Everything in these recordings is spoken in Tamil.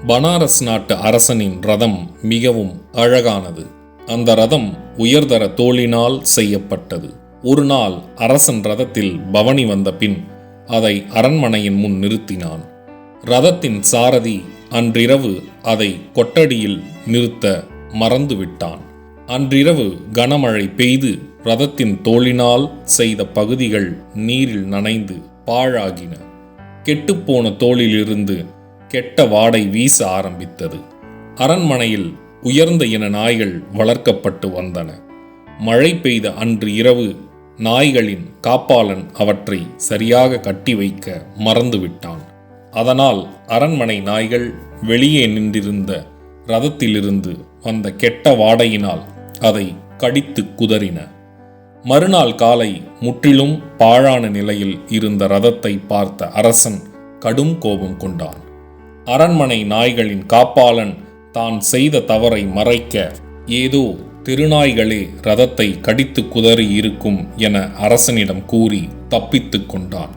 பனாரஸ் நாட்டு அரசனின் ரதம் மிகவும் அழகானது. அந்த ரதம் உயர்தர தோளினால் செய்யப்பட்டது. ஒரு நாள் அரசன் ரதத்தில் பவனி வந்த பின் அதை அரண்மனையின் முன் நிறுத்தினான். ரதத்தின் சாரதி அன்றிரவு அதை கொட்டடியில் நிறுத்த மறந்துவிட்டான். அன்றிரவு கனமழை பெய்து ரதத்தின் தோளினால் செய்த பகுதிகள் நீரில் நனைந்து பாழாகின. கெட்டுப்போன தோளிலிருந்து கெட்ட வாடை வீச ஆரம்பித்தது. அரண்மனையில் உயர்ந்த இன நாய்கள் வளர்க்கப்பட்டு வந்தன. மழை பெய்த அன்று இரவு நாய்களின் காப்பாளன் அவற்றை சரியாக கட்டி வைக்க மறந்துவிட்டான். அதனால் அரண்மனை நாய்கள் வெளியே நின்றிருந்த ரதத்திலிருந்து வந்த கெட்ட வாடையினால் அதை கடித்து குதறின. மறுநாள் காலை முற்றிலும் பாழான நிலையில் இருந்த ரதத்தை பார்த்த அரசன் கடும் கோபம் கொண்டான். அரண்மனை நாய்களின் காப்பாளன் தான் செய்த தவறை மறைக்க ஏதோ திருநாய்களே ரதத்தை கடித்து குதறி இருக்கும் என அரசனிடம் கூறி தப்பித்து கொண்டான்.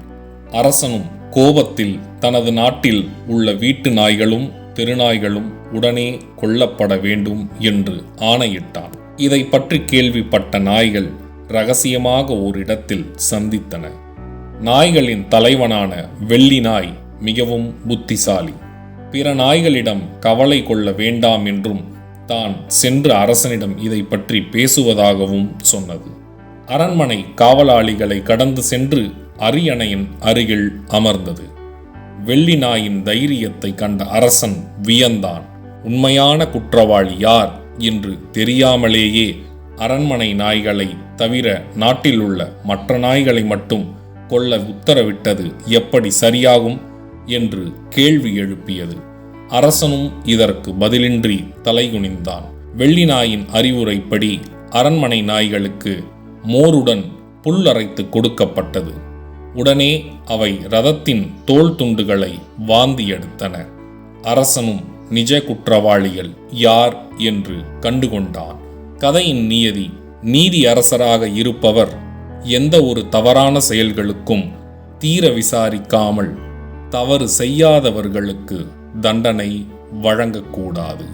அரசனும் கோபத்தில் தனது நாட்டில் உள்ள வீட்டு நாய்களும் திருநாய்களும் உடனே கொல்லப்பட வேண்டும் என்று ஆணையிட்டான். இதை பற்றி கேள்விப்பட்ட நாய்கள் இரகசியமாக ஓரிடத்தில் சந்தித்தன. நாய்களின் தலைவனான வெள்ளி நாய் மிகவும் புத்திசாலி. பிற நாய்களிடம் கவலை கொள்ள வேண்டாம் என்றும் தான் சென்று அரசனிடம் இதை பற்றி பேசுவதாகவும் சொன்னது. அரண்மனை காவலாளிகளை கடந்து சென்று அரியணையின் அருகில் அமர்ந்தது. வெள்ளி நாயின் தைரியத்தை கண்ட அரசன் வியந்தான். உண்மையான குற்றவாளி யார் என்று தெரியாமலேயே அரண்மனை நாய்களை தவிர நாட்டில் உள்ள மற்ற நாய்களை மட்டும் கொல்ல உத்தரவிட்டது எப்படி சரியாகும் என்று கேள்வி எழுப்பியது. அரசனும் இதற்கு பதிலின்றி தலைகுனிந்தான். வெள்ளி நாயின் அறிவுரைப்படி அரண்மனை நாய்களுக்கு மோருடன் புல் அரைத்து கொடுக்கப்பட்டது. உடனே அவை ரதத்தின் தோள் துண்டுகளை வாந்தி எடுத்தன. அரசனும் நிஜ குற்றவாளிகள் யார் என்று கண்டுகொண்டான். கதையின் நியதி: நீதி அரசராக இருப்பவர் எந்த ஒரு தவறான செயல்களுக்கும் தீர விசாரிக்காமல் தவறு செய்யாதவர்களுக்கு தண்டனை வழங்கக்கூடாது.